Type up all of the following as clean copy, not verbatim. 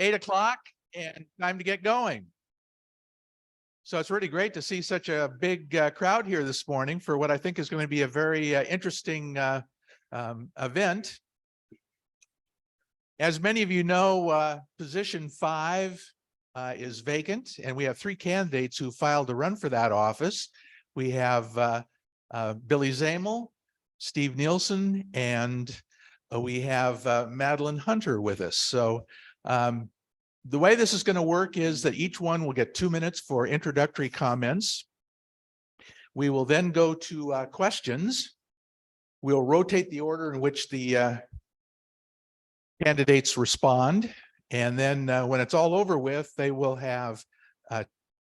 8 o'clock and time to get going. So it's really great to see such a big crowd here this morning for what I think is going to be a very interesting event. As many of you know, position 5 is vacant, and we have 3 candidates who filed to run for that office. We have Billy Zamel, Steve Nielsen, and we have Madeline Hunter with us. So the way this is going to work is that each one will get 2 minutes for introductory comments. We will then go to questions. We'll rotate the order in which the candidates respond. And then when it's all over with, they will have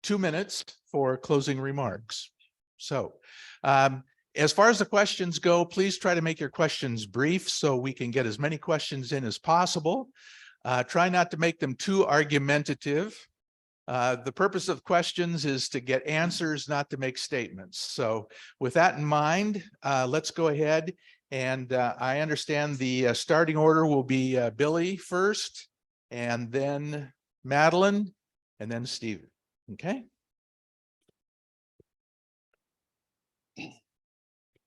2 minutes for closing remarks. So as far as the questions go, please try to make your questions brief so we can get as many questions in as possible. Try not to make them too argumentative. The purpose of questions is to get answers, not to make statements. So with that in mind, let's go ahead. And I understand the starting order will be Billy first, and then Madeline, and then Steve. Okay.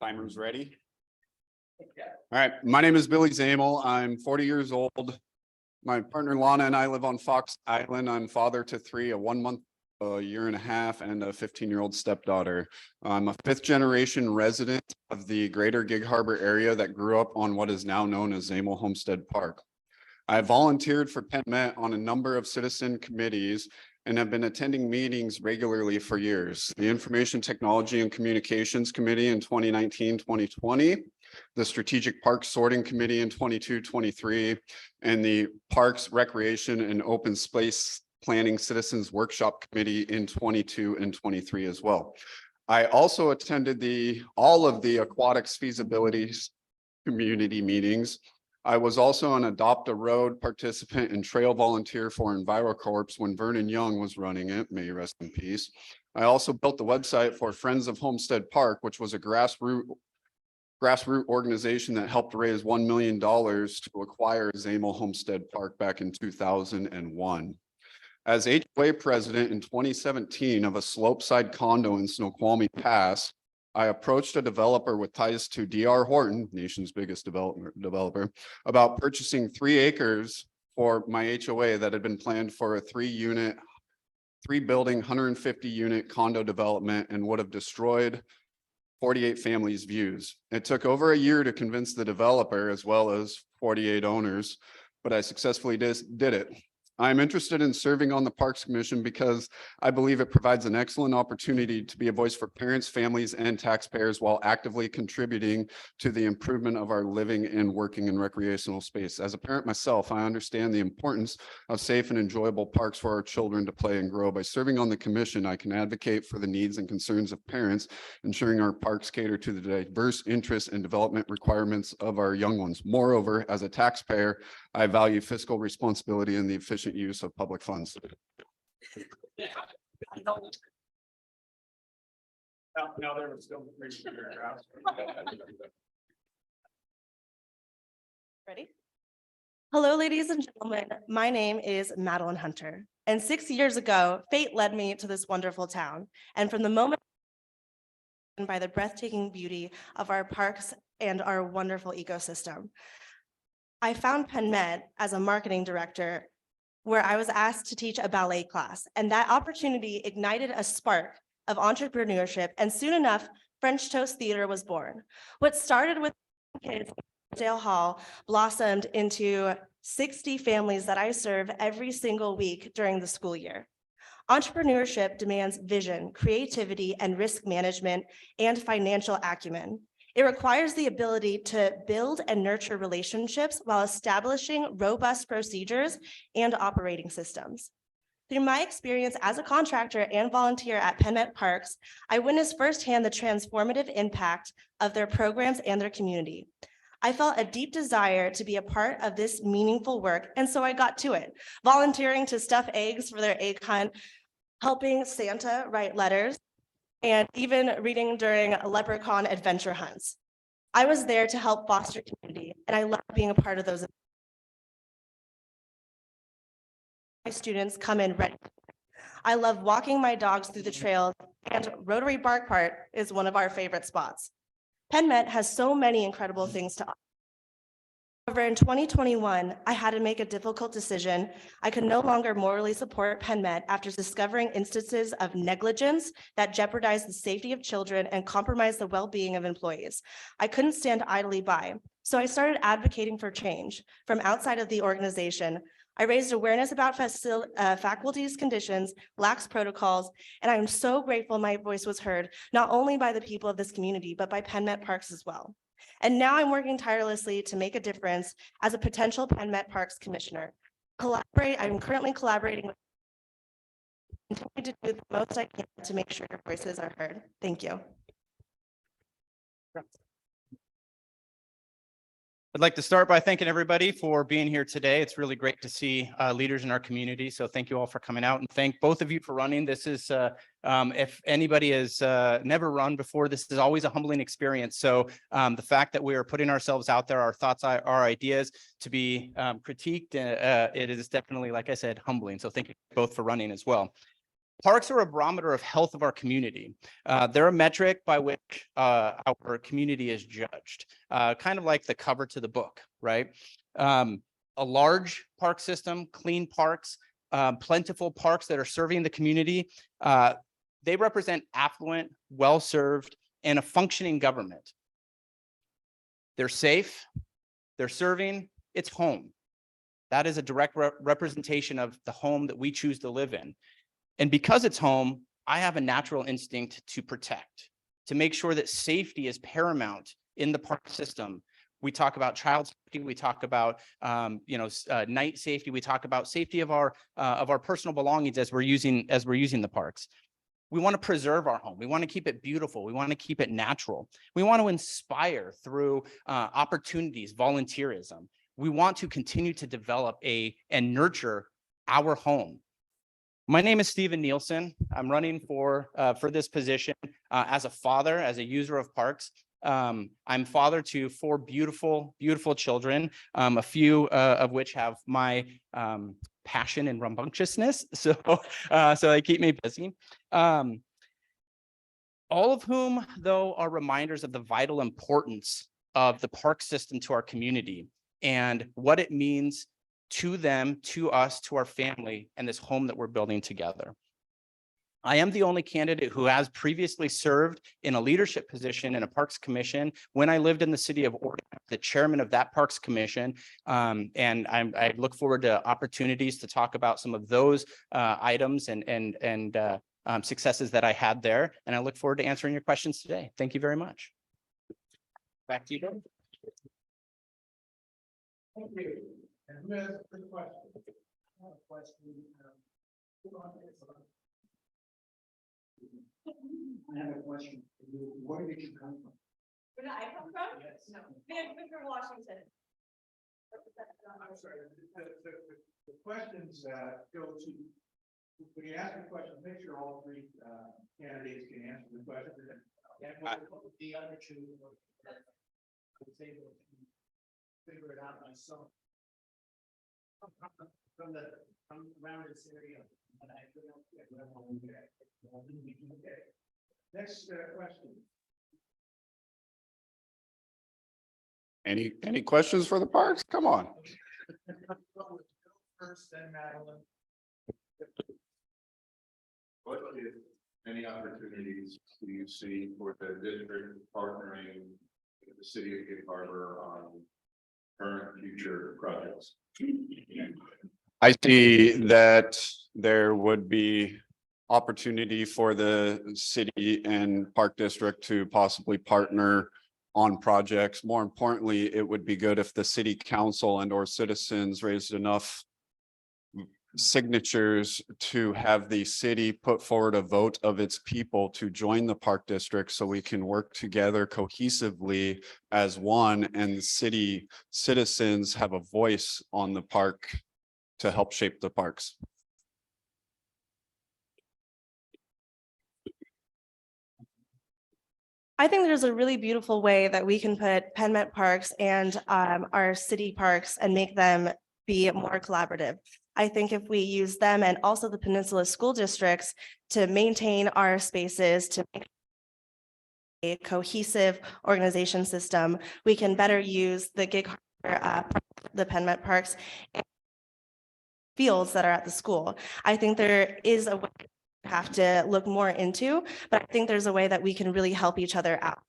Timer's ready. All right. My name is Billy Zamel. I'm 40 years old. My partner Lana and I live on Fox Island. I'm father to 3, a 1-month, a year and a half, and a 15-year-old stepdaughter. I'm a 5th-generation resident of the greater Gig Harbor area that grew up on what is now known as Zamel Homestead Park. I volunteered for PenMet on a number of citizen committees and have been attending meetings regularly for years. The Information Technology and Communications Committee in 2019-2020, the Strategic Parks Sorting Committee in 22-23, and the Parks, Recreation, and Open Space Planning Citizens Workshop Committee in 22 and 23 as well. I also attended all of the aquatics feasibility community meetings. I was also an Adopt a Road participant and trail volunteer for EnviroCorps when Vernon Young was running it. May he rest in peace. I also built the website for Friends of Homestead Park, which was a grassroots organization that helped raise $1 million to acquire Zamel Homestead Park back in 2001. As HOA president in 2017 of a slopeside condo in Snoqualmie Pass, I approached a developer with ties to D.R. Horton, nation's biggest developer, about purchasing 3 acres for my HOA that had been planned for a 3-building, 150-unit condo development and would have destroyed 48 families' views. It took over a year to convince the developer as well as 48 owners, but I successfully did it. I'm interested in serving on the Parks Commission because I believe it provides an excellent opportunity to be a voice for parents, families, and taxpayers while actively contributing to the improvement of our living and working in recreational space. As a parent myself, I understand the importance of safe and enjoyable parks for our children to play and grow. By serving on the commission, I can advocate for the needs and concerns of parents, ensuring our parks cater to the diverse interests and development requirements of our young ones. Moreover, as a taxpayer, I value fiscal responsibility and the efficient use of public funds. Ready? Hello, ladies and gentlemen. My name is Madeline Hunter, and 6 years ago, fate led me to this wonderful town. And from the moment by the breathtaking beauty of our parks and our wonderful ecosystem, I found PenMet as a marketing director where I was asked to teach a ballet class, and that opportunity ignited a spark of entrepreneurship, and soon enough, French Toast Theater was born. What started with kids at Dale Hall blossomed into 60 families that I serve every single week during the school year. Entrepreneurship demands vision, creativity, and risk management, and financial acumen. It requires the ability to build and nurture relationships while establishing robust procedures and operating systems. Through my experience as a contractor and volunteer at PenMet Parks, I witnessed firsthand the transformative impact of their programs and their community. I felt a deep desire to be a part of this meaningful work, and so I got to it, volunteering to stuff eggs for their egg hunt, helping Santa write letters, and even reading during leprechaun adventure hunts. I was there to help foster community, and I love being a part of those. my students come in ready. I love walking my dogs through the trails, and Rotary Bark Park is one of our favorite spots. PenMet has so many incredible things to offer. However, in 2021, I had to make a difficult decision. I could no longer morally support PenMet after discovering instances of negligence that jeopardized the safety of children and compromised the well-being of employees. I couldn't stand idly by, so I started advocating for change from outside of the organization. I raised awareness about faculty's conditions, lax protocols, and I'm so grateful my voice was heard, not only by the people of this community, but by PenMet Parks as well. And now I'm working tirelessly to make a difference as a potential PenMet Parks Commissioner. I'm currently collaborating with continue to do the most I can to make sure your voices are heard. Thank you. I'd like to start by thanking everybody for being here today. It's really great to see leaders in our community. So thank you all for coming out, and thank both of you for running. This is, if anybody has never run before, this is always a humbling experience. So the fact that we are putting ourselves out there, our thoughts, our ideas to be critiqued, it is definitely, like I said, humbling. So thank you both for running as well. Parks are a barometer of health of our community. They're a metric by which our community is judged, kind of like the cover to the book, right? A large park system, clean parks, plentiful parks that are serving the community. They represent affluent, well-served, and a functioning government. They're safe, they're serving, it's home. That is a direct representation of the home that we choose to live in. And because it's home, I have a natural instinct to protect, to make sure that safety is paramount in the park system. We talk about child safety, we talk about night safety, we talk about safety of our personal belongings as we're using the parks. We want to preserve our home. We want to keep it beautiful. We want to keep it natural. We want to inspire through opportunities, volunteerism. We want to continue to develop and nurture our home. My name is Stephen Nielsen. I'm running for this position as a father, as a user of parks. I'm father to 4 beautiful, beautiful children, a few of which have my passion and rambunctiousness. So they keep me busy. All of whom, though, are reminders of the vital importance of the park system to our community and what it means to them, to us, to our family, and this home that we're building together. I am the only candidate who has previously served in a leadership position in a Parks Commission. When I lived in the city of Oregon, the chairman of that Parks Commission, and I look forward to opportunities to talk about some of those items and successes that I had there. And I look forward to answering your questions today. Thank you very much. Back to you, Bill. Thank you. And who has a question? I have a question. Where did you come from? Where did I come from? Yes. No. Vancouver, Washington. I'm sorry. The questions go to, when you ask a question, make sure all 3 candidates can answer the question. And the other 2 I was able to figure it out myself. From around this area. Okay. Next question. Any questions for the parks? Come on. First, then Madeline. What if any opportunities do you see for the district partnering with the city of Gig Harbor on current future projects? I see that there would be opportunity for the city and park district to possibly partner on projects. More importantly, it would be good if the city council and or citizens raised enough signatures to have the city put forward a vote of its people to join the park district so we can work together cohesively as one, and the city citizens have a voice on the park to help shape the parks. I think there's a really beautiful way that we can put PenMet Parks and our city parks and make them be more collaborative. I think if we use them and also the Peninsula school districts to maintain our spaces, to make a cohesive organization system, we can better use the Gig Harbor, the PenMet parks, and fields that are at the school. I think there is a way we have to look more into, but I think there's a way that we can really help each other out.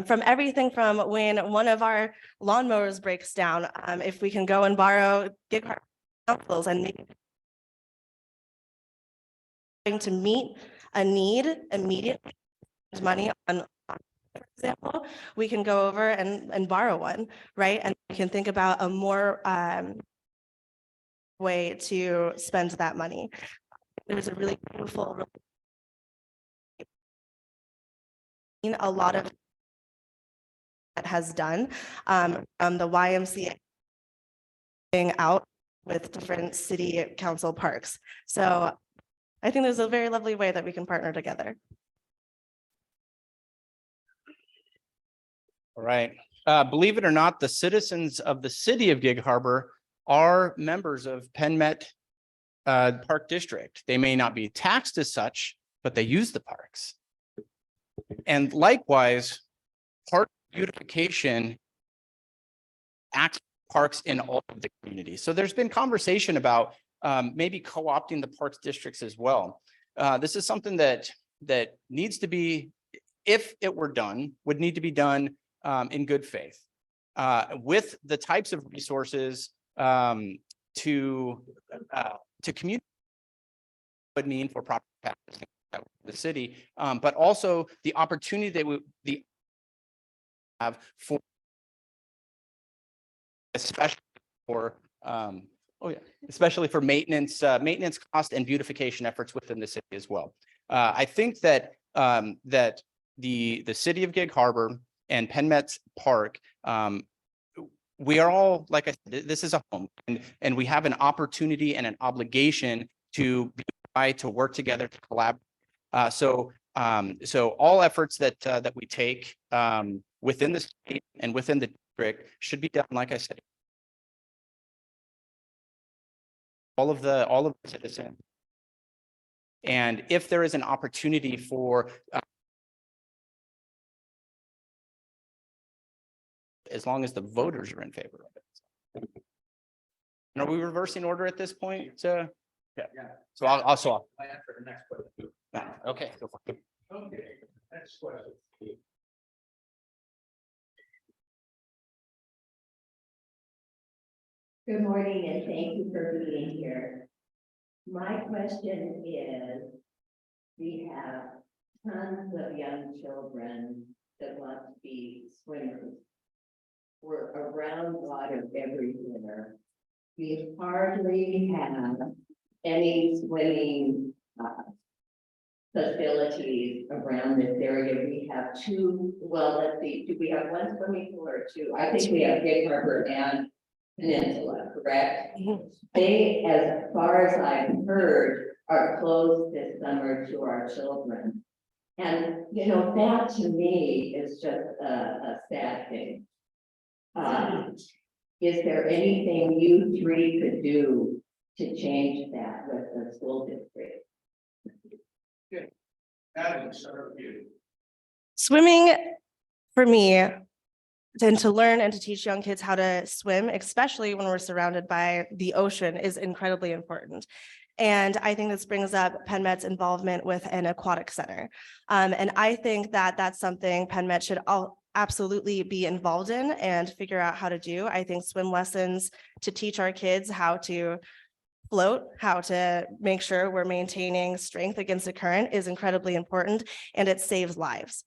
From everything from when one of our lawnmowers breaks down, if we can go and borrow Gig Harbor councils and maybe to meet a need immediately, money on, for example, we can go over and borrow one, right? And we can think about a more way to spend that money. There's a really beautiful, a lot of that has done the YMCA out with different city council parks. So I think there's a very lovely way that we can partner together. All right. Believe it or not, the citizens of the city of Gig Harbor are members of PenMet Park District. They may not be taxed as such, but they use the parks. And likewise, park beautification acts parks in all of the communities. So there's been conversation about maybe co-opting the parks districts as well. This is something that needs to be, if it were done, would need to be done in good faith with the types of resources to community would mean for proper practice the city, but also the opportunity that we have for, especially for especially for maintenance cost and beautification efforts within the city as well. I think that that the city of Gig Harbor and PenMet Park, we are all, like I said, this is a home, and we have an opportunity and an obligation to try to work together to collaborate. So all efforts that we take within the state and within the district should be done, like I said, all of the citizens. And if there is an opportunity for as long as the voters are in favor of it. And are we reversing order at this point? Yeah. So I'll answer the next question. Okay. Okay, next question. Good morning and thank you for being here. My question is, we have tons of young children that want to be swimmers. We're around water every winter. We hardly have any swimming facilities around this area. We have two, well, let's see, do we have one swimming pool or two? I think we have Gig Harbor and Peninsula, correct? They, as far as I've heard, are closed this summer to our children. And, you know, that to me is just a sad thing. Is there anything you three could do to change that with the school district? Adam, start with you. Swimming, for me, and to learn and to teach young kids how to swim, especially when we're surrounded by the ocean, is incredibly important. And I think this brings up PenMet's involvement with an aquatic center. And I think that that's something PenMet should absolutely be involved in and figure out how to do. I think swim lessons to teach our kids how to float, how to make sure we're maintaining strength against the current is incredibly important, and it saves lives.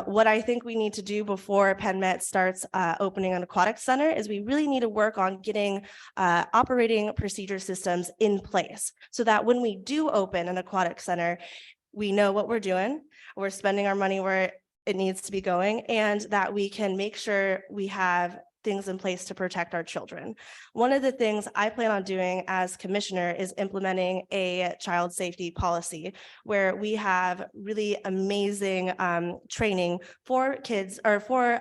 What I think we need to do before PenMet starts opening an aquatic center is we really need to work on getting operating procedure systems in place so that when we do open an aquatic center, we know what we're doing, we're spending our money where it needs to be going, and that we can make sure we have things in place to protect our children. One of the things I plan on doing as commissioner is implementing a child safety policy where we have really amazing training for kids, or for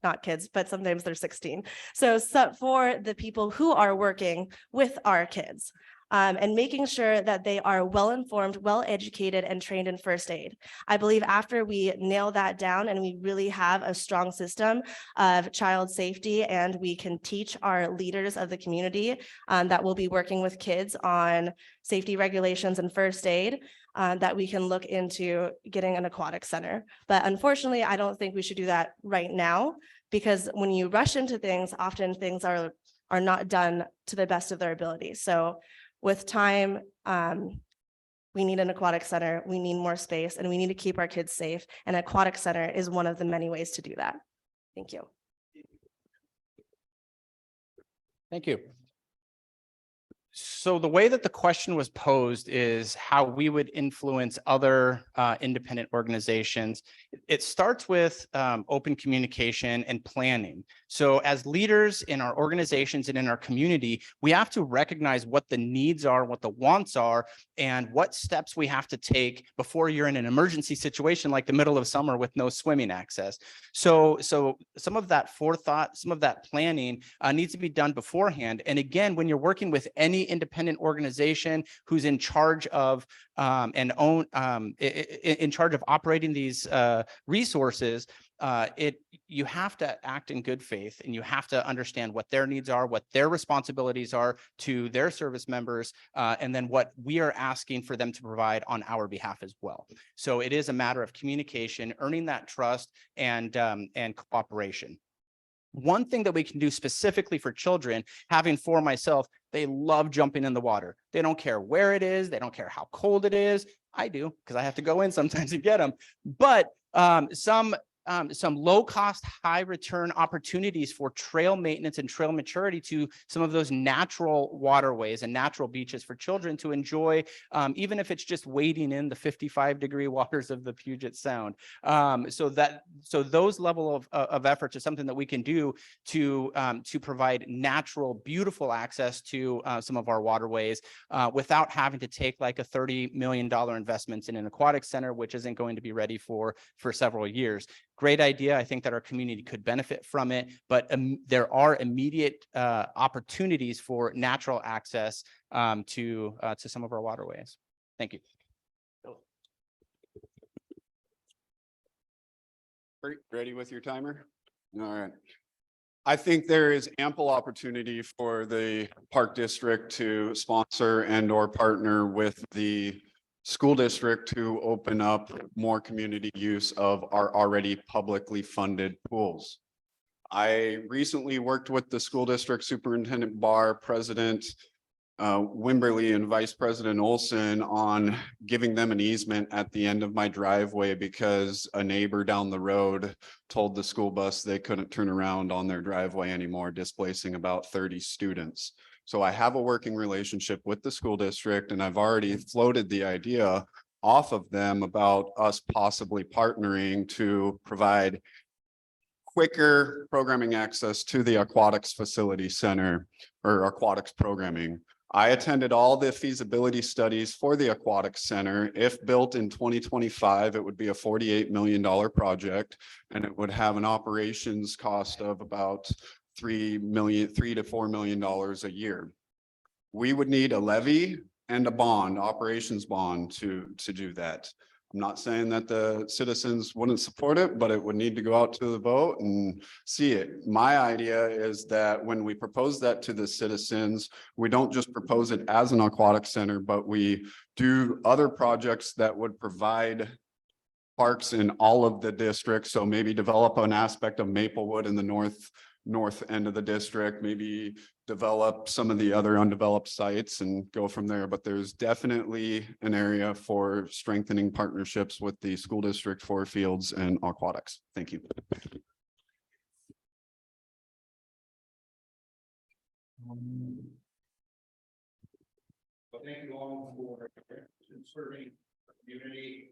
not kids, but sometimes they're 16. So for the people who are working with our kids. and making sure that they are well-informed, well-educated, and trained in first aid. I believe after we nail that down and we really have a strong system of child safety, and we can teach our leaders of the community that will be working with kids on safety regulations and first aid, that we can look into getting an aquatic center. But unfortunately, I don't think we should do that right now, because when you rush into things, often things are not done to the best of their ability. So with time, we need an aquatic center, we need more space, and we need to keep our kids safe. And aquatic center is one of the many ways to do that. Thank you. Thank you. So the way that the question was posed is how we would influence other independent organizations. It starts with open communication and planning. So as leaders in our organizations and in our community, we have to recognize what the needs are, what the wants are, and what steps we have to take before you're in an emergency situation like the middle of summer with no swimming access. So some of that forethought, some of that planning needs to be done beforehand. And again, when you're working with any independent organization who's in charge of in charge of operating these resources, you have to act in good faith, and you have to understand what their needs are, what their responsibilities are to their service members, and then what we are asking for them to provide on our behalf as well. So it is a matter of communication, earning that trust, and cooperation. One thing that we can do specifically for children, having four myself, they love jumping in the water. They don't care where it is. They don't care how cold it is. I do, because I have to go in sometimes to get them. But some low cost, high return opportunities for trail maintenance and trail maturity to some of those natural waterways and natural beaches for children to enjoy, even if it's just wading in the 55-degree waters of the Puget Sound. So those level of efforts is something that we can do to provide natural, beautiful access to some of our waterways without having to take like a $30 million investment in an aquatic center, which isn't going to be ready for several years. Great idea. I think that our community could benefit from it, but there are immediate opportunities for natural access to some of our waterways. Thank you. Ready with your timer? All right. I think there is ample opportunity for the park district to sponsor and or partner with the school district to open up more community use of our already publicly funded pools. I recently worked with the school district superintendent Barr, President Wimberly, and Vice President Olson on giving them an easement at the end of my driveway because a neighbor down the road told the school bus they couldn't turn around on their driveway anymore, displacing about 30 students. So I have a working relationship with the school district, and I've already floated the idea off of them about us possibly partnering to provide quicker programming access to the aquatics facility center or aquatics programming. I attended all the feasibility studies for the aquatics center. If built in 2025, it would be a $48 million project, and it would have an operations cost of about $3 to $4 million a year. We would need a levy and a bond, operations bond to do that. I'm not saying that the citizens wouldn't support it, but it would need to go out to the vote and see it. My idea is that when we propose that to the citizens, we don't just propose it as an aquatic center, but we do other projects that would provide parks in all of the districts. So maybe develop an aspect of Maplewood in the north end of the district, maybe develop some of the other undeveloped sites and go from there. But there's definitely an area for strengthening partnerships with the school district for fields and aquatics. Thank you. Well, thank you all for serving the community.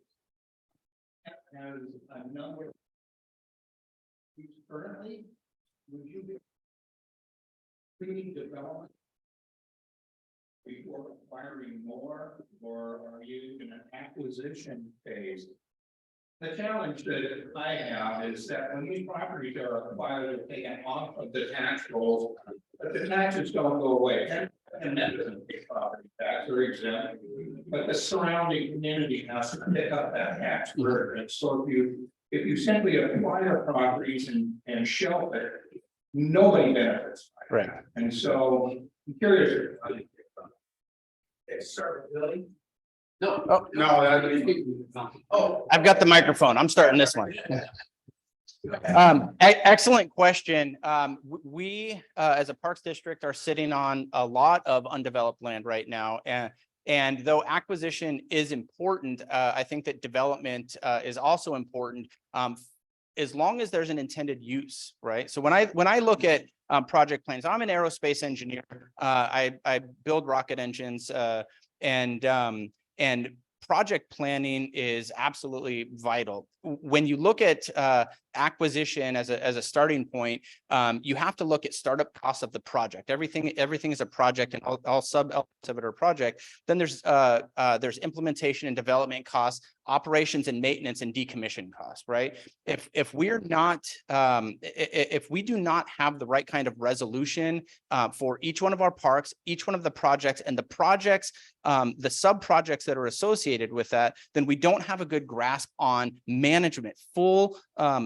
Has a number currently, would you be pre-development before acquiring more, or are you in an acquisition phase? The challenge that I have is that when these properties are acquired or taken off of the tax rolls, but the taxes don't go away. And that doesn't pay property tax. tax are exempt, but the surrounding community has to pick up that tax burden. And so if you simply acquire properties and shelf it, nobody benefits. by Right. that. And so I'm curious. Sorry, Billy? No. Oh. No, oh. I've got the microphone. I'm starting this one. Excellent question. We, as a Parks District, are sitting on a lot of undeveloped land right now. And though acquisition is important, I think that development is also important. As long as there's an intended use, right? So when I look at project plans, I'm an aerospace engineer. I build rocket engines, and project planning is absolutely vital. When you look at acquisition as a starting point, you have to look at startup costs of the project. Everything is a project, and all sub elements of it are a project. Then there's implementation and development costs, operations and maintenance, and decommission costs. Right? If we're not, if we do not have the right kind of resolution for each one of our parks, each one of the projects, and the projects, the sub projects that are associated with that, then we don't have a good grasp on management, full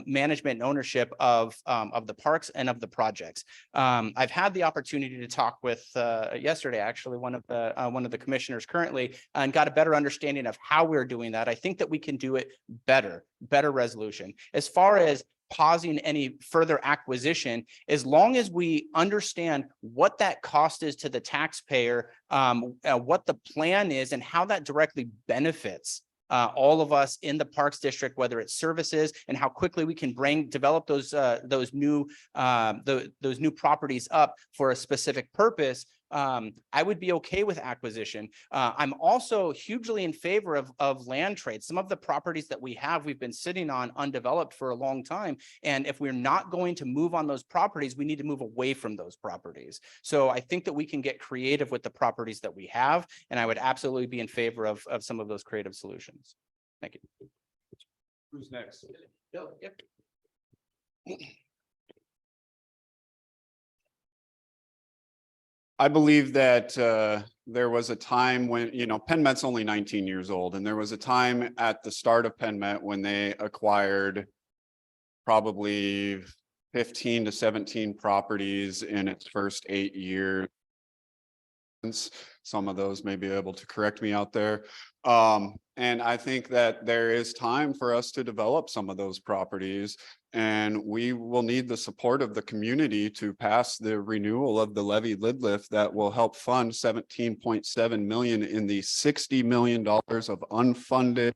management and ownership of the parks and of the projects. I've had the opportunity to talk with yesterday, actually, one of the commissioners currently, and got a better understanding of how we're doing that. I think that we can do it better resolution. As far as pausing any further acquisition, as long as we understand what that cost is to the taxpayer, what the plan is, and how that directly benefits all of us in the Parks District, whether it's services and how quickly we can develop those new properties up for a specific purpose, I would be okay with acquisition. I'm also hugely in favor of land trade. Some of the properties that we've been sitting on undeveloped for a long time. And if we're not going to move on those properties, we need to move away from those properties. So I think that we can get creative with the properties that we have. And I would absolutely be in favor of some of those creative solutions. Thank you. Who's next? Bill, yep. I believe that there was a time when, PenMet's only 19 years old, and there was a time at the start of PenMet when they acquired probably 15 to 17 properties in its first 8 years. Some of those may be able to correct me out there. And I think that there is time for us to develop some of those properties, and we will need the support of the community to pass the renewal of the levy lid lift that will help fund 17.7 million in the $60 million of unfunded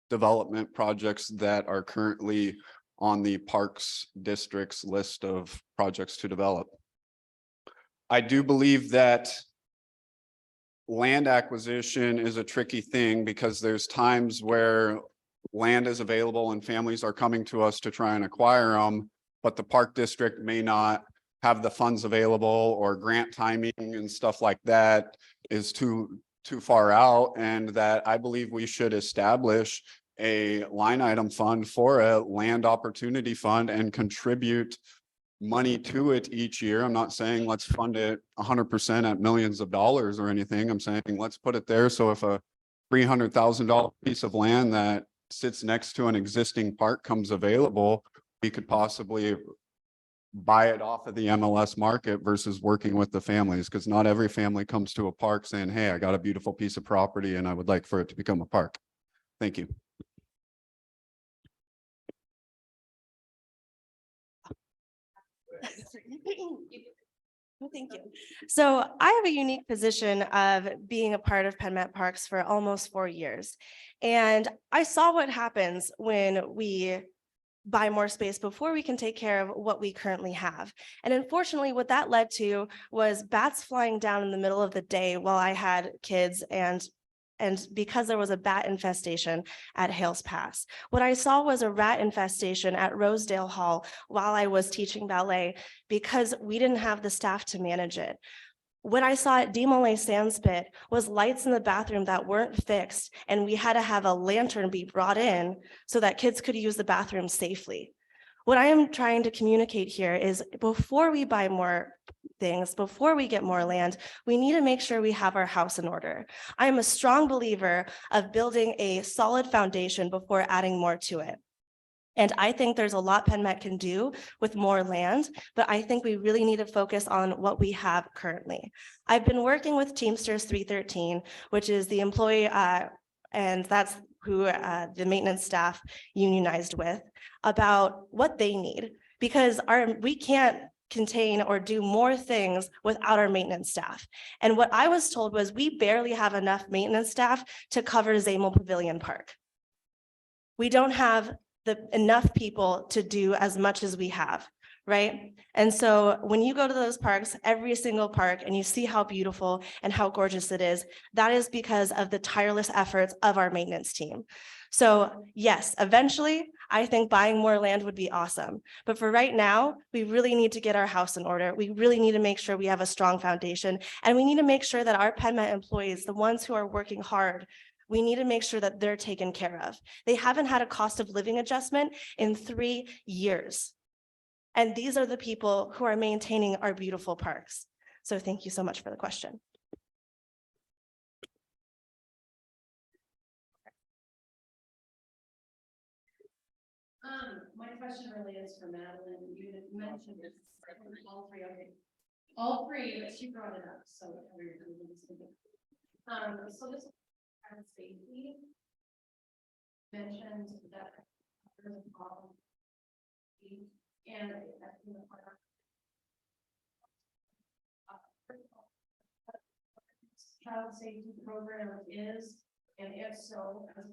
development projects that are currently on the Parks District's list of projects to develop. I do believe that land acquisition is a tricky thing because there's times where land is available and families are coming to us to try and acquire them, but the Park District may not have the funds available, or grant timing and stuff like that is too far out. And that I believe we should establish a line item fund for a land opportunity fund and contribute money to it each year. I'm not saying let's fund it 100% at millions of dollars or anything. I'm saying let's put it there. So if a $300,000 piece of land that sits next to an existing park comes available, we could possibly buy it off of the MLS market versus working with the families, because not every family comes to a park saying, hey, I got a beautiful piece of property and I would like for it to become a park. Thank you. Thank you. So I have a unique position of being a part of PenMet Parks for almost 4 years. And I saw what happens when we buy more space before we can take care of what we currently have. And unfortunately, what that led to was bats flying down in the middle of the day while I had kids, and because there was a bat infestation at Hales Pass. What I saw was a rat infestation at Rosedale Hall while I was teaching ballet, because we didn't have the staff to manage it. What I saw at Demolay Sandspit was lights in the bathroom that weren't fixed, and we had to have a lantern be brought in so that kids could use the bathroom safely. What I am trying to communicate here is, before we buy more things before we get more land, we need to make sure we have our house in order. I am a strong believer of building a solid foundation before adding more to it. And I think there's a lot PenMet can do with more land, but I think we really need to focus on what we have currently. I've been working with Teamsters 313, which is the employee, and that's who the maintenance staff unionized with, about what they need, because we can't contain or do more things without our maintenance staff. And what I was told was we barely have enough maintenance staff to cover Zamel Pavilion Park. We don't have enough people to do as much as we have, right? And so when you go to those parks, every single park, and you see how beautiful and how gorgeous it is, that is because of the tireless efforts of our maintenance team. So yes, eventually, I think buying more land would be awesome. But for right now, we really need to get our house in order. We really need to make sure we have a strong foundation. And we need to make sure that our PenMet employees, the ones who are working hard, we need to make sure that they're taken care of. They haven't had a cost of living adjustment in 3 years. And these are the people who are maintaining our beautiful parks. So thank you so much for the question. My question really is for Madeline. You had mentioned this, all three, okay. All three, but she brought it up, so. So this kind of safety mentioned that there's a problem. And child safety program is, and if so, how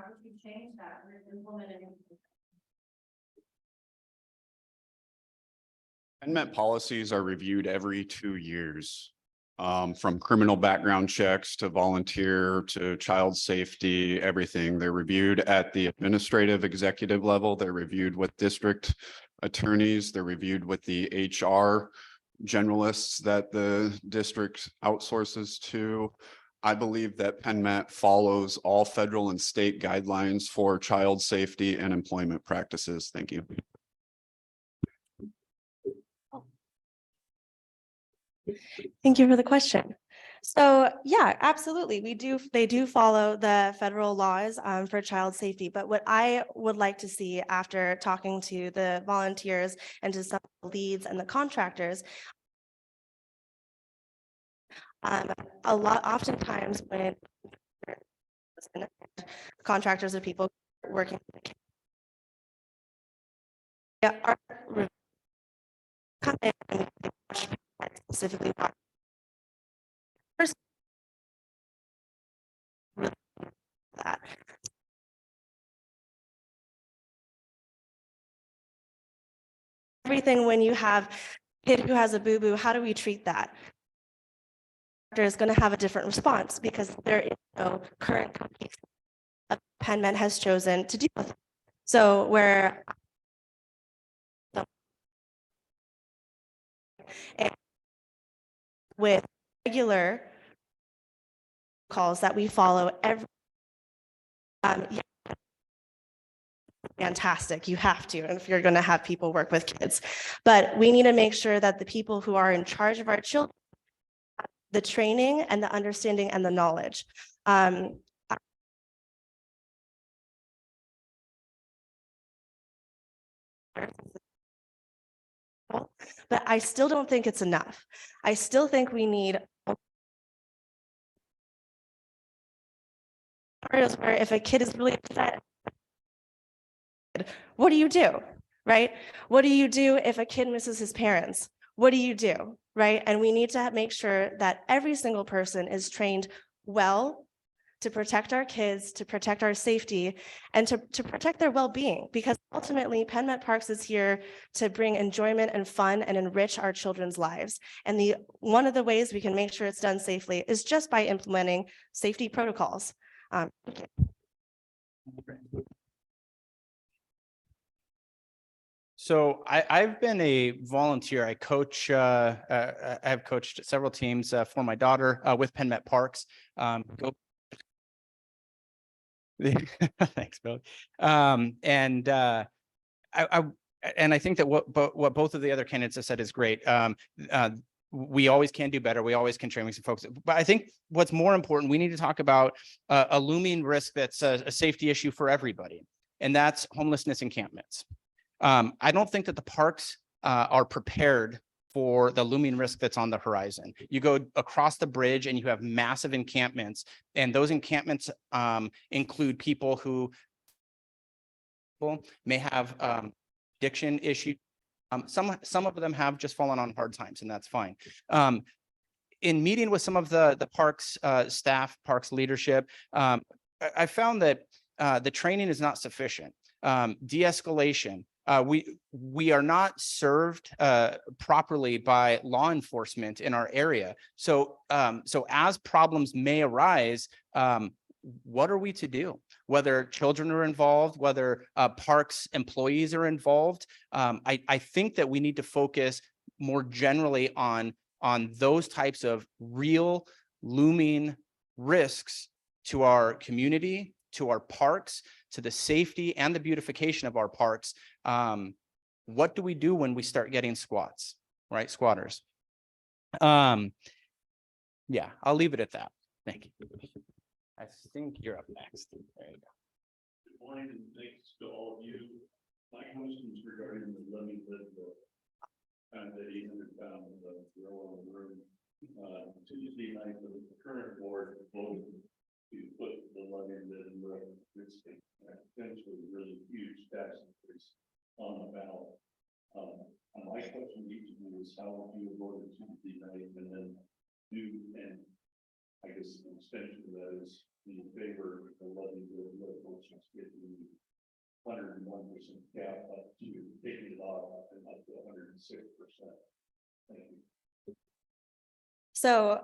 would you change that or implement it? PenMet policies are reviewed every 2 years. From criminal background checks to volunteer to child safety, everything. They're reviewed at the administrative executive level. They're reviewed with district attorneys. They're reviewed with the HR generalists that the district outsources to. I believe that PenMet follows all federal and state guidelines for child safety and employment practices. Thank you. Thank you for the question. So yeah, absolutely. They do follow the federal laws for child safety. But what I would like to see after talking to the volunteers and to some leads and the contractors, oftentimes when contractors are people working, are come in and specifically that. Everything when you have a kid who has a boo-boo, how do we treat that? Is going to have a different response because there is no current company PenMet has chosen to deal with. So where with regular calls that we follow every yeah, fantastic, you have to, and if you're going to have people work with kids, but we need to make sure that the people who are in charge of our children, the training and the understanding and the knowledge. But I still don't think it's enough. I still think we need scenarios where if a kid is really upset, what do you do, right? What do you do if a kid misses his parents? What do you do, right? And we need to make sure that every single person is trained well to protect our kids, to protect our safety, and to protect their well-being, because ultimately PenMet Parks is here to bring enjoyment and fun and enrich our children's lives. And one of the ways we can make sure it's done safely is just by implementing safety protocols. So I've been a volunteer. I coach, I've coached several teams for my daughter with PenMet Parks. Thanks, Bill. And I think that what both of the other candidates have said is great. we always can do better. We always can train some folks. But I think what's more important, we need to talk about a looming risk that's a safety issue for everybody, and that's homelessness encampments. I don't think that the parks are prepared for the looming risk that's on the horizon. You go across the bridge and you have massive encampments, and those encampments include people who may have addiction issues. Some of them have just fallen on hard times, and that's fine. In meeting with some of the parks staff, parks leadership, I found that the training is not sufficient. De-escalation. We are not served properly by law enforcement in our area. So as problems may arise, what are we to do? Whether children are involved, whether parks employees are involved, I think that we need to focus more generally on those types of real looming risks to our community, to our parks, to the safety and the beautification of our parks. What do we do when we start getting squatters? Yeah, I'll leave it at that. Thank you. I think you're up next. There you go. Good morning, and thanks to all of you. My question is regarding the levy lid bill. And the 800-pound gorilla in the room. Tuesday night, the current board voted to put the levy lid in the potentially really huge tax increase on the ballot. And my question to each of you is how you voted Tuesday night, and then do, and I guess the extension of that is in favor of the levy lid, which is getting 101% cap up to taking it off and up to 106%. Thank you. So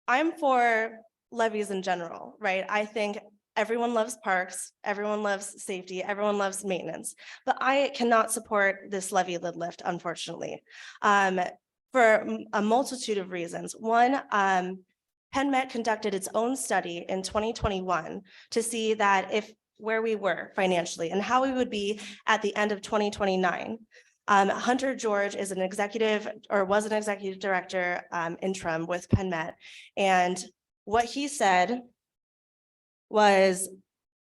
I'm for levies in general, right? I think everyone loves parks, everyone loves safety, everyone loves maintenance, but I cannot support this levy lid lift, unfortunately, for a multitude of reasons. One, PenMet conducted its own study in 2021 to see that where we were financially and how we would be at the end of 2029. Hunter George is an executive, or was an executive director interim with PenMet. And what he said was,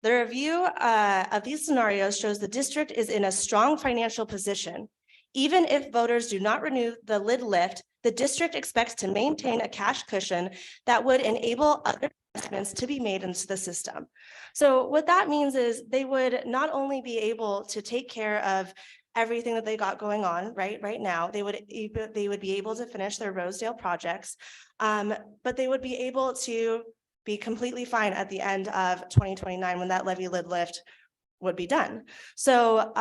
the review of these scenarios shows the district is in a strong financial position. Even if voters do not renew the lid lift, the district expects to maintain a cash cushion that would enable other investments to be made into the system. So what that means is they would not only be able to take care of everything that they got going on right now, they would be able to finish their Rosedale projects, but they would be able to be completely fine at the end of 2029 when that levy lid lift would be done. So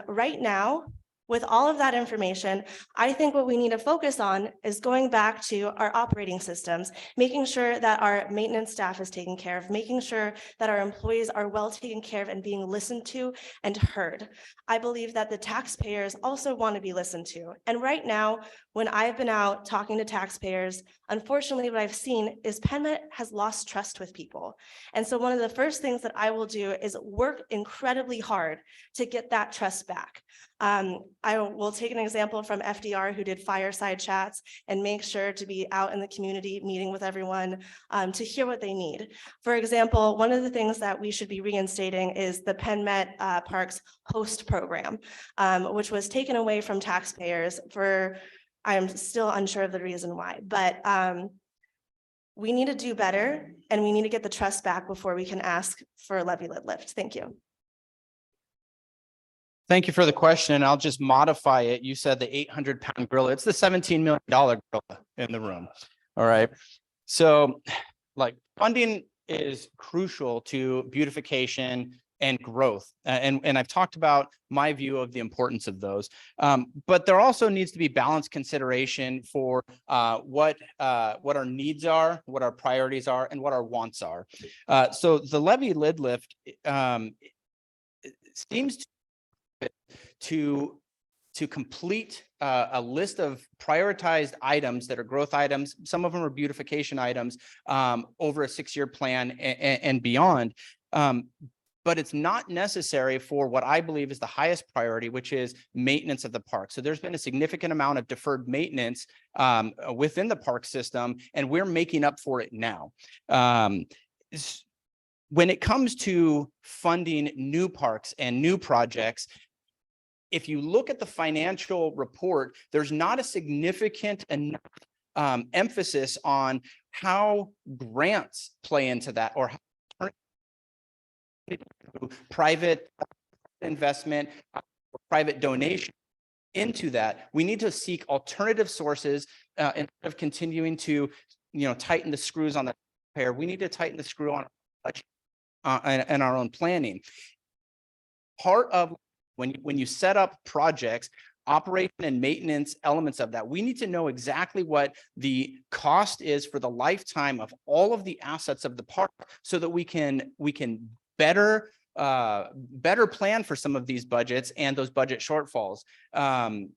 right now, with all of that information, I think what we need to focus on is going back to our operating systems, making sure that our maintenance staff is taken care of, making sure that our employees are well taken care of and being listened to and heard. I believe that the taxpayers also want to be listened to. And right now, when I've been out talking to taxpayers, unfortunately, what I've seen is PenMet has lost trust with people. And so one of the first things that I will do is work incredibly hard to get that trust back. I will take an example from FDR, who did fireside chats and make sure to be out in the community meeting with everyone to hear what they need. For example, one of the things that we should be reinstating is the PenMet Parks host program, which was taken away from taxpayers for, I'm still unsure of the reason why, but we need to do better and we need to get the trust back before we can ask for a levy lid lift. Thank you. Thank you for the question. I'll just modify it. You said the 800-pound gorilla. It's the $17 million gorilla in the room. All right. So like funding is crucial to beautification and growth. And I've talked about my view of the importance of those. But there also needs to be balanced consideration for what our needs are, what our priorities are, and what our wants are. So the levy lid lift seems to complete a list of prioritized items that are growth items. Some of them are beautification items over a 6-year plan and beyond. But but it's not necessary for what I believe is the highest priority, which is maintenance of the park. So there's been a significant amount of deferred maintenance within the park system, and we're making up for it now. When it comes to funding new parks and new projects, if you look at the financial report, there's not a significant enough emphasis on how grants play into that, or how private investment, private donation into that. We need to seek alternative sources instead of continuing to, tighten the screws on the repair. We need to tighten the screw on budget and our own planning. Part of when you set up projects, operation and maintenance elements of that, we need to know exactly what the cost is for the lifetime of all of the assets of the park, so that we can better plan for some of these budgets and those budget shortfalls. I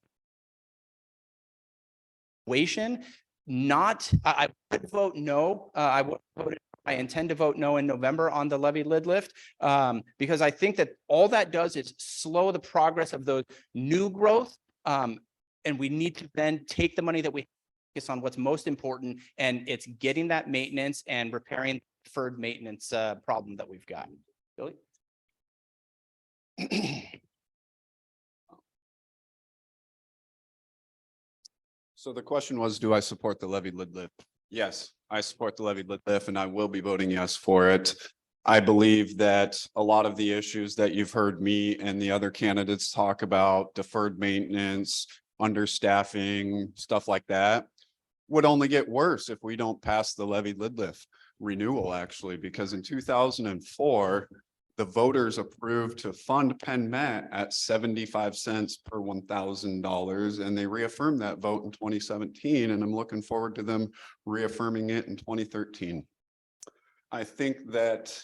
would vote no. I intend to vote no in November on the levy lid lift, because I think that all that does is slow the progress of those new growth. And we need to then take the money that we focus on what's most important, and it's getting that maintenance and repairing the deferred maintenance problem that we've got. Billy? So the question was, do I support the levy lid lift? Yes, I support the levy lid lift, and I will be voting yes for it. I believe that a lot of the issues that you've heard me and the other candidates talk about, deferred maintenance, understaffing, stuff like that, would only get worse if we don't pass the levy lid lift renewal, actually, because in 2004, the voters approved to fund PenMet at 75 cents per $1,000, and they reaffirmed that vote in 2017, and I'm looking forward to them reaffirming it in 2013. I think that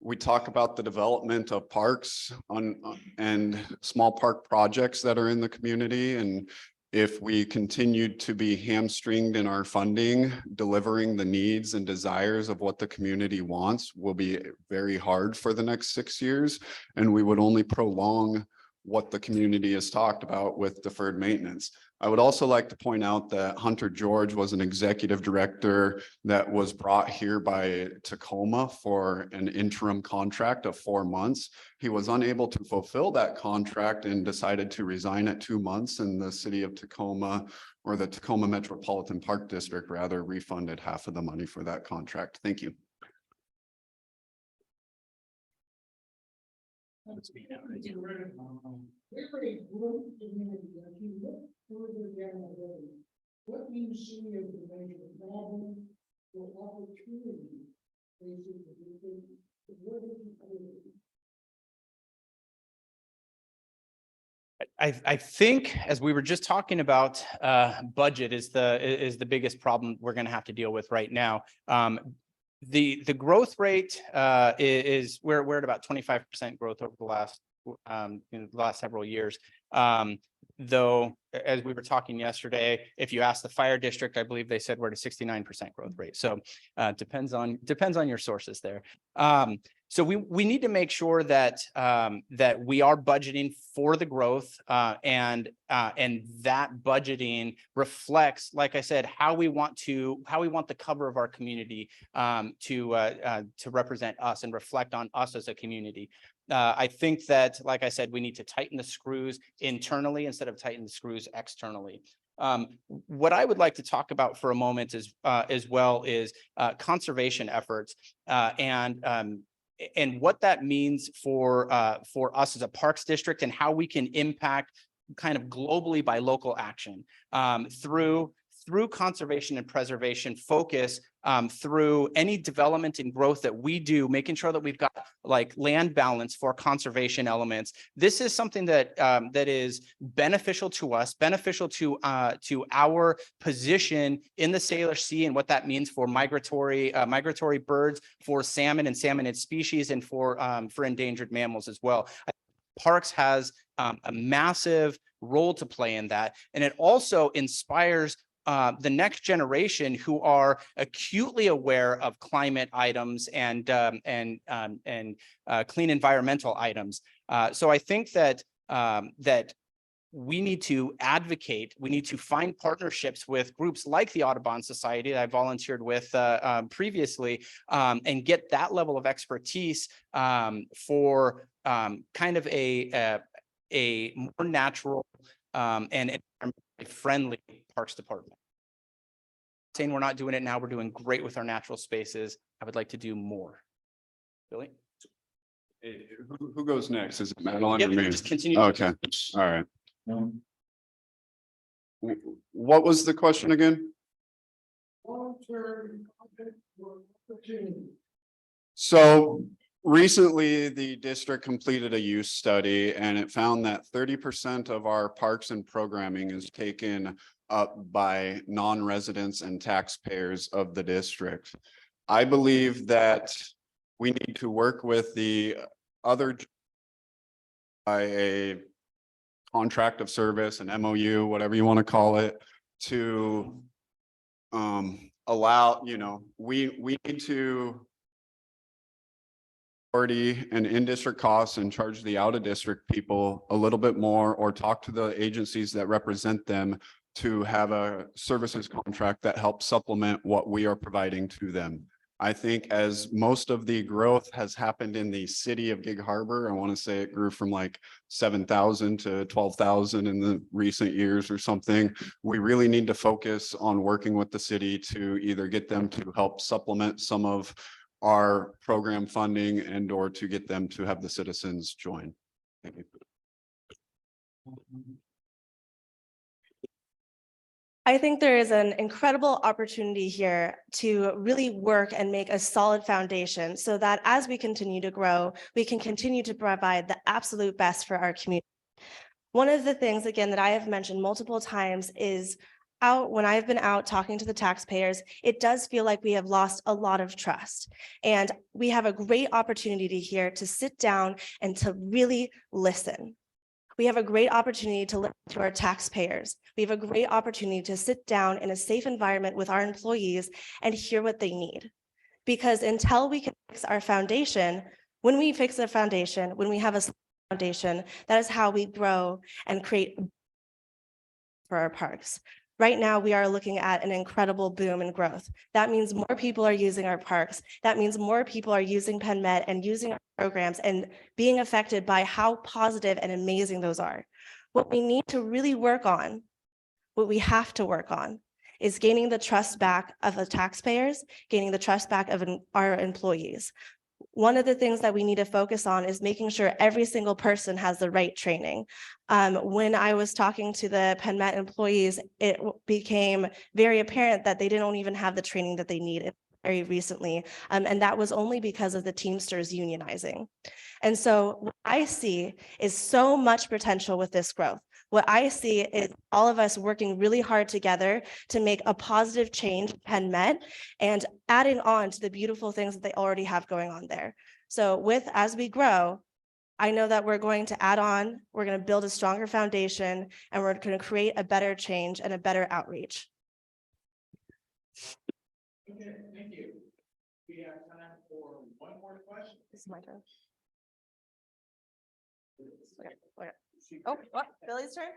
we talk about the development of parks and small park projects that are in the community, and if we continued to be hamstringed in our funding, delivering the needs and desires of what the community wants will be very hard for the next 6 years. And we would only prolong what the community has talked about with deferred maintenance. I would also like to point out that Hunter George was an executive director that was brought here by Tacoma for an interim contract of 4 months. He was unable to fulfill that contract and decided to resign at 2 months, and the city of Tacoma, or the Tacoma Metropolitan Park District rather, refunded half of the money for that contract. Thank you. What do you see as the major problem or opportunity? I think, as we were just talking about, budget is the biggest problem we're going to have to deal with right now. The growth rate is we're at about 25% growth over the last several years. Though, as we were talking yesterday, if you ask the fire district, I believe they said we're at a 69% growth rate. So depends on your sources there. So we need to make sure that that we are budgeting for the growth, and that budgeting reflects, like I said, how we want the cover of our community to represent us and reflect on us as a community. I think that, like I said, we need to tighten the screws internally instead of tighten the screws externally. What I would like to talk about for a moment is as well is conservation efforts and what that means for us as a parks district, and how we can impact kind of globally by local action through conservation and preservation focus, through any development and growth that we do, making sure that we've got like land balance for conservation elements. This is something that that is beneficial to us, beneficial to our position in the Salish Sea, and what that means for migratory birds, for salmon and salmonid species, and for endangered mammals as well. Parks has a massive role to play in that, and it also inspires the next generation who are acutely aware of climate items and clean environmental items. So I think that that we need to advocate, we need to find partnerships with groups like the Audubon Society that I volunteered with previously, and get that level of expertise for kind of a more natural and friendly parks department. Saying we're not doing it now, we're doing great with our natural spaces. I would like to do more. Billy? Who goes next? Is it Madeline or Yep, me? just continue. Okay, all right. What was the question again? So recently, the district completed a use study and it found that 30% of our parks and programming is taken up by non-residents and taxpayers of the district. I believe that we need to work with the other by a contract of service, an MOU, whatever you want to call it, to allow, we need to authority and in-district costs and charge the out-of-district people a little bit more, or talk to the agencies that represent them to have a services contract that helps supplement what we are providing to them. I think as most of the growth has happened in the city of Gig Harbor, I want to say it grew from like 7,000 to 12,000 in the recent years or something. We really need to focus on working with the city to either get them to help supplement some of our program funding and or to get them to have the citizens join. Thank you. I think there is an incredible opportunity here to really work and make a solid foundation so that as we continue to grow, we can continue to provide the absolute best for our community. One of the things, again, that I have mentioned multiple times is when I've been out talking to the taxpayers, it does feel like we have lost a lot of trust. And we have a great opportunity here to sit down and to really listen. We have a great opportunity to listen to our taxpayers. We have a great opportunity to sit down in a safe environment with our employees and hear what they need. Because until we can fix our foundation, when we fix the foundation, when we have a foundation, that is how we grow and create for our parks. Right now, we are looking at an incredible boom in growth. That means more people are using our parks. That means more people are using PenMet and using our programs and being affected by how positive and amazing those are. What we need to really work on, what we have to work on, is gaining the trust back of the taxpayers, gaining the trust back of our employees. One of the things that we need to focus on is making sure every single person has the right training. When I was talking to the PenMet employees, it became very apparent that they didn't even have the training that they needed very recently. And that was only because of the Teamsters unionizing. And so what I see is so much potential with this growth. What I see is all of us working really hard together to make a positive change in PenMet and adding on to the beautiful things that they already have going on there. So as we grow, I know that we're going to add on, we're going to build a stronger foundation, and we're going to create a better change and a better outreach. Okay, thank you. We have time for one more question. This is my turn. Okay. Oh, what? Billy's turn?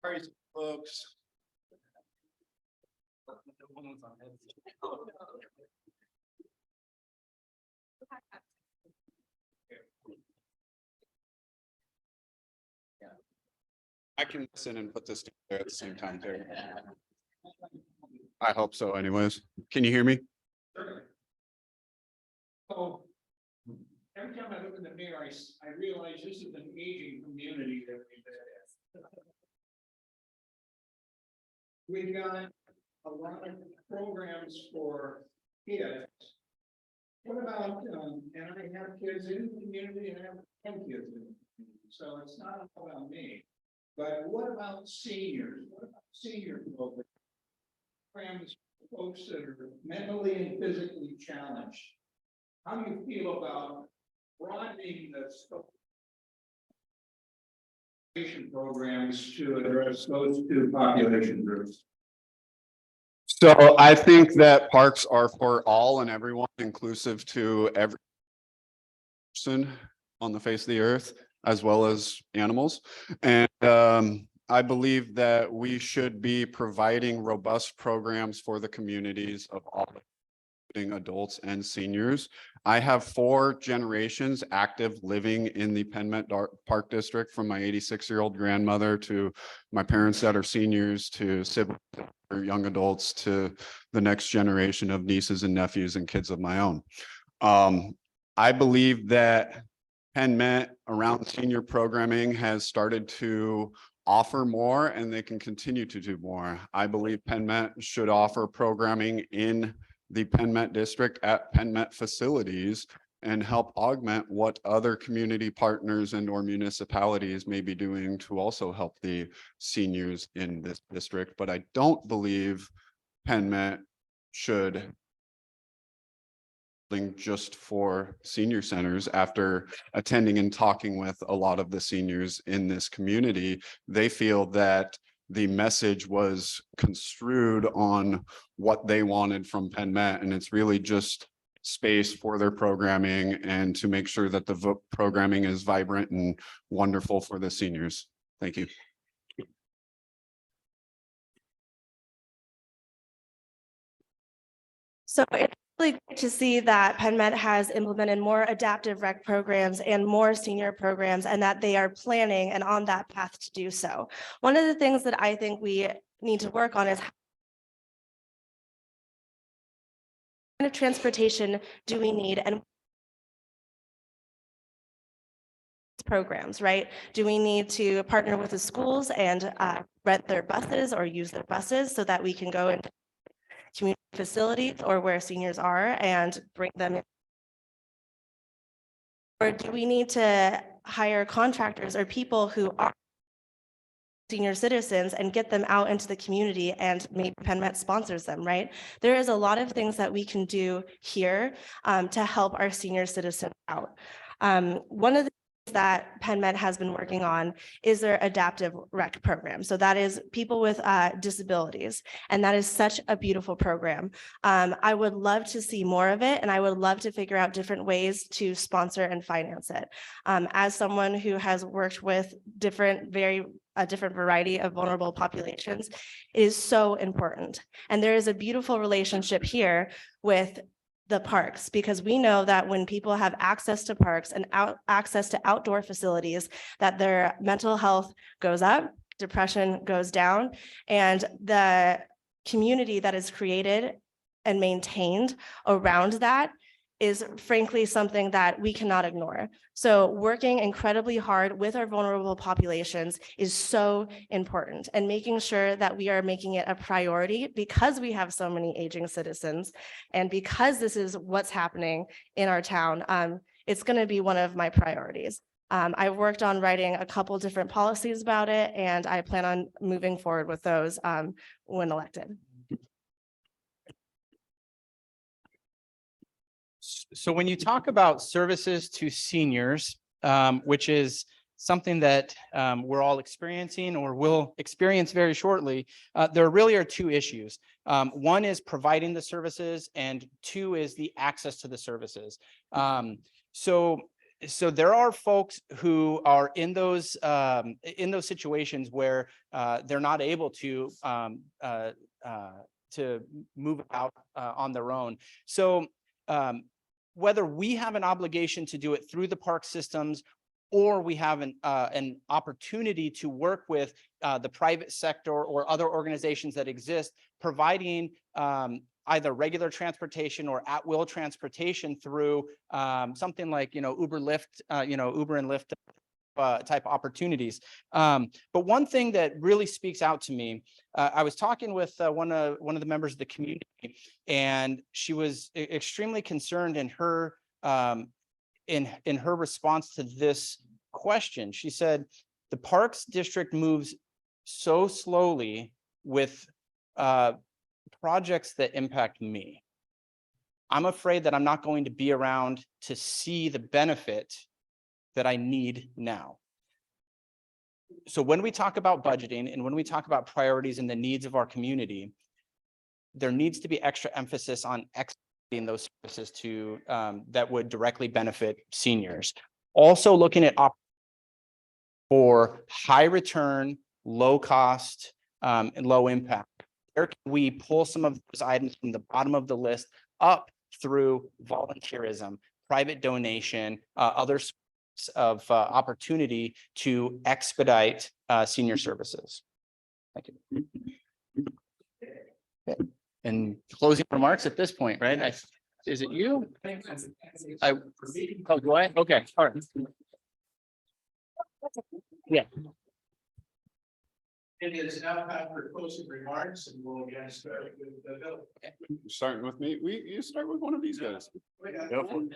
Sorry, folks. I can listen and put this together at the same time too. I hope so anyways. Can you hear me? So every time I look in the mirror, I realize this is an aging community that we've got a lot of programs for kids. What about, and I have kids in the community and I have 10 kids in the community, so it's not all about me. But what about seniors? What about senior programs, folks that are mentally and physically challenged? How do you feel about broadening the scope? Programs to address those two population groups. So I think that parks are for all and everyone, inclusive to every person on the face of the earth, as well as animals. And I believe that we should be providing robust programs for the communities of all, including adults and seniors. I have 4 generations active living in the PenMet Park District, from my 86-year-old grandmother to my parents that are seniors, to siblings that are young adults, to the next generation of nieces and nephews and kids of my own. I believe that PenMet around senior programming has started to offer more, and they can continue to do more. I believe PenMet should offer programming in the PenMet district at PenMet facilities and help augment what other community partners and or municipalities may be doing to also help the seniors in this district. But I don't believe PenMet should just for senior centers. After attending and talking with a lot of the seniors in this community, they feel that the message was construed on what they wanted from PenMet, and it's really just space for their programming and to make sure that the programming is vibrant and wonderful for the seniors. Thank you. So it's really great to see that PenMet has implemented more adaptive rec programs and more senior programs, and that they are planning and on that path to do so. One of the things that I think we need to work on is what kind of transportation do we need, and programs, right? Do we need to partner with the schools and rent their buses or use their buses so that we can go into community facilities or where seniors are and bring them in? Or do we need to hire contractors or people who are senior citizens and get them out into the community, and maybe PenMet sponsors them, right? There is a lot of things that we can do here to help our senior citizens out. One of the that PenMet has been working on is their adaptive rec program. So that is people with disabilities, and that is such a beautiful program. I would love to see more of it, and I would love to figure out different ways to sponsor and finance it. As someone who has worked with different variety of vulnerable populations, it is so important. And there is a beautiful relationship here with the parks, because we know that when people have access to parks and access to outdoor facilities, that their mental health goes up, depression goes down, and the community that is created and maintained around that is frankly something that we cannot ignore. So working incredibly hard with our vulnerable populations is so important, and making sure that we are making it a priority, because we have so many aging citizens and because this is what's happening in our town. It's going to be one of my priorities. I've worked on writing a couple different policies about it, and I plan on moving forward with those when elected. So when you talk about services to seniors, which is something that we're all experiencing or will experience very shortly, there really are 2 issues. One is providing the services, and 2 is the access to the services. So there are folks who are in those situations where they're not able to move out on their own. So whether we have an obligation to do it through the park systems, or we have an opportunity to work with the private sector or other organizations that exist, providing either regular transportation or at-will transportation through something like, Uber, Lyft, Uber and Lyft type opportunities. But one thing that really speaks out to me, I was talking with one of the members of the community, and she was extremely concerned in her in her response to this question. She said, the Parks District moves so slowly with projects that impact me. I'm afraid that I'm not going to be around to see the benefit that I need now. So when we talk about budgeting and when we talk about priorities and the needs of our community, there needs to be extra emphasis on executing those services to that would directly benefit seniors. Also looking at for high return, low cost, and low impact. Where can we pull some of those items from the bottom of the list up through volunteerism, private donation, other sorts of opportunity to expedite senior services? Thank you. Okay. And closing remarks at this point, right? Is it you? Oh, do I? Okay, all right. Yeah. It is now time for closing remarks and we'll again start with the Bill. Starting with me, you start with one of these guys. Go for it.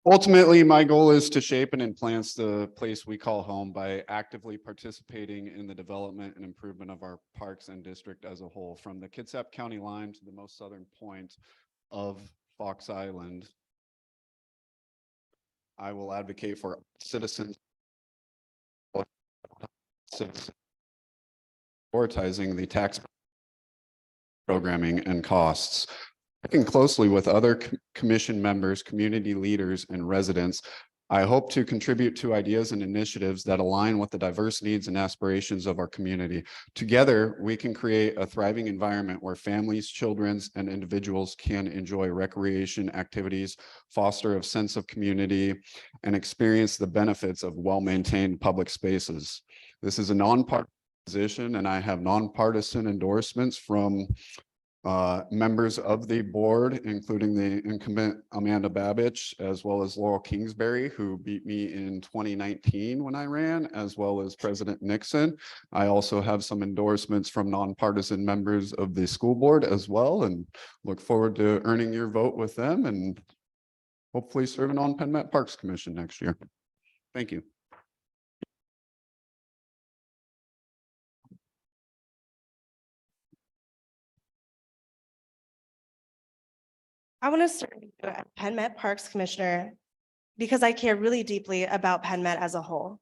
Ultimately, my goal is to shape and enhance the place we call home by actively participating in the development and improvement of our parks and district as a whole, from the Kitsap County line to the most southern point of Fox Island. I will advocate for citizens prioritizing the tax programming and costs. Working closely with other commission members, community leaders, and residents, I hope to contribute to ideas and initiatives that align with the diverse needs and aspirations of our community. Together, we can create a thriving environment where families, children, and individuals can enjoy recreation activities, foster a sense of community, and experience the benefits of well-maintained public spaces. This is a nonpartisan position, and I have nonpartisan endorsements from members of the board, including the incumbent Amanda Babich, as well as Laurel Kingsbury, who beat me in 2019 when I ran, as well as President Nixon. I also have some endorsements from nonpartisan members of the school board as well, and look forward to earning your vote with them and hopefully serving on PenMet Parks Commission next year. Thank you. I want to serve as PenMet Parks Commissioner because I care really deeply about PenMet as a whole.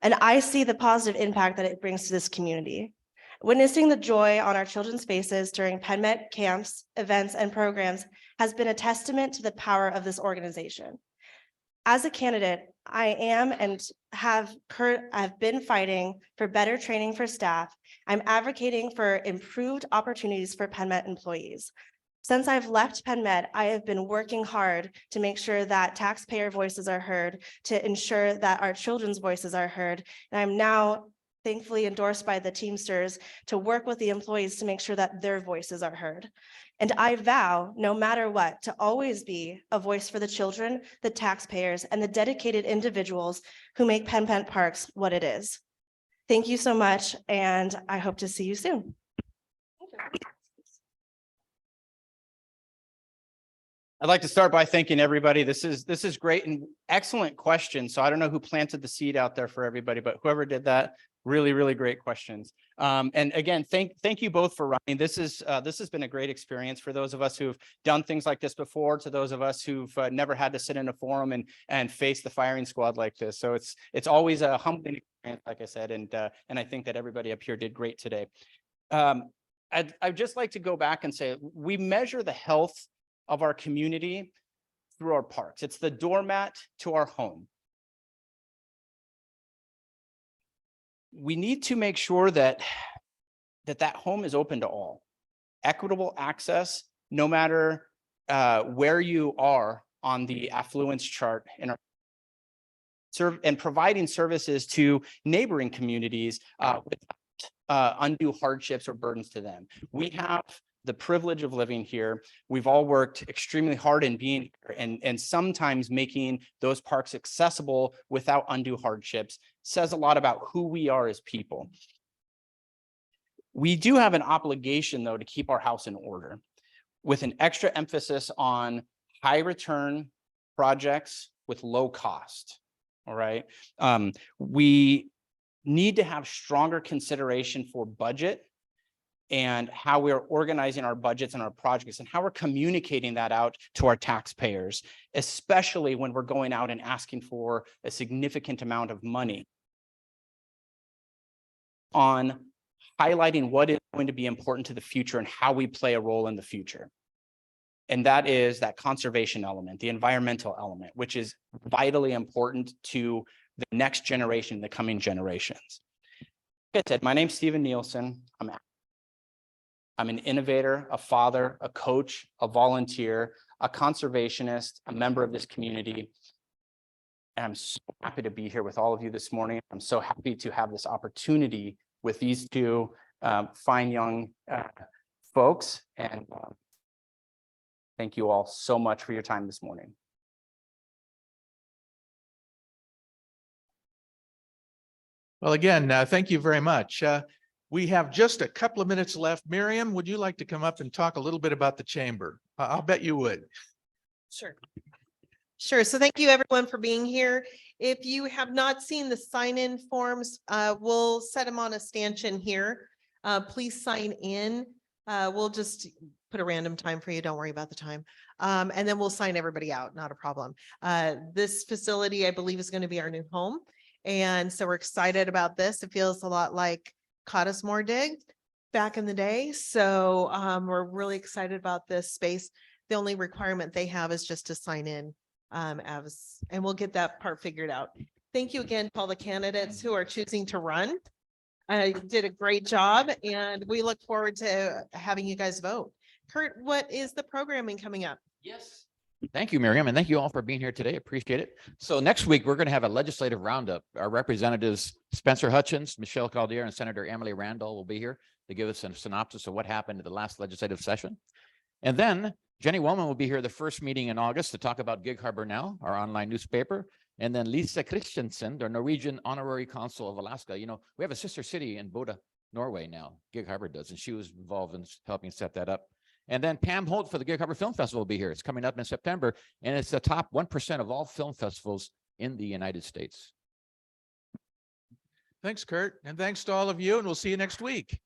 And I see the positive impact that it brings to this community. Witnessing the joy on our children's faces during PenMet camps, events, and programs has been a testament to the power of this organization. As a candidate, I am and have been fighting for better training for staff. I'm advocating for improved opportunities for PenMet employees. Since I've left PenMet, I have been working hard to make sure that taxpayer voices are heard, to ensure that our children's voices are heard. And I'm now thankfully endorsed by the Teamsters to work with the employees to make sure that their voices are heard. And I vow, no matter what, to always be a voice for the children, the taxpayers, and the dedicated individuals who make PenMet Parks what it is. Thank you so much, and I hope to see you soon. I'd like to start by thanking everybody. This is great and excellent questions. So I don't know who planted the seed out there for everybody, but whoever did that, really, really great questions. And again, thank you both for running. This has been a great experience for those of us who've done things like this before, to those of us who've never had to sit in a forum and face the firing squad like this. So it's always a humbling experience, like I said, and I think that everybody up here did great today. I'd just like to go back and say we measure the health of our community through our parks. It's the doormat to our home. We need to make sure that home is open to all. Equitable access, no matter where you are on the affluence chart in our and providing services to neighboring communities without undue hardships or burdens to them. We have the privilege of living here. We've all worked extremely hard in being here, and sometimes making those parks accessible without undue hardships says a lot about who we are as people. We do have an obligation, though, to keep our house in order with an extra emphasis on high return projects with low cost. All right. We need to have stronger consideration for budget and how we're organizing our budgets and our projects and how we're communicating that out to our taxpayers, especially when we're going out and asking for a significant amount of money on highlighting what is going to be important to the future and how we play a role in the future. And that is that conservation element, the environmental element, which is vitally important to the next generation, the coming generations. Like I said, my name's Stephen Nielsen. I'm an innovator, a father, a coach, a volunteer, a conservationist, a member of this community. And I'm so happy to be here with all of you this morning. I'm so happy to have this opportunity with these two fine young folks. And thank you all so much for your time this morning. Well, again, thank you very much. We have just a couple of minutes left. Miriam, would you like to come up and talk a little bit about the chamber? I'll bet you would. Sure. Sure. So thank you everyone for being here. If you have not seen the sign-in forms, we'll set them on a stanchion here. Please sign in. We'll just put a random time for you. Don't worry about the time. And then we'll sign everybody out. Not a problem. This facility, I believe, is going to be our new home. And so we're excited about this. It feels a lot like Cottesmore Dig back in the day. So we're really excited about this space. The only requirement they have is just to sign in and we'll get that part figured out. Thank you again to all the candidates who are choosing to run. Did a great job and we look forward to having you guys vote. Kurt, what is the programming coming up? Yes. Thank you, Miriam, and thank you all for being here today. Appreciate it. So next week, we're going to have a legislative roundup. Our representatives, Spencer Hutchins, Michelle Caldier, and Senator Emily Randall will be here to give us a synopsis of what happened at the last legislative session. And then Jenny Wellman will be here the first meeting in August to talk about Gig Harbor Now, our online newspaper. And then Lisa Christensen, the Norwegian Honorary Consul of Alaska. You know, we have a sister city in Bodø, Norway now, Gig Harbor does, and she was involved in helping set that up. And then Pam Holt for the Gig Harbor Film Festival will be here. It's coming up in September, and it's the top 1% of all film festivals in the United States. Thanks, Kurt. And thanks to all of you, and we'll see you next week.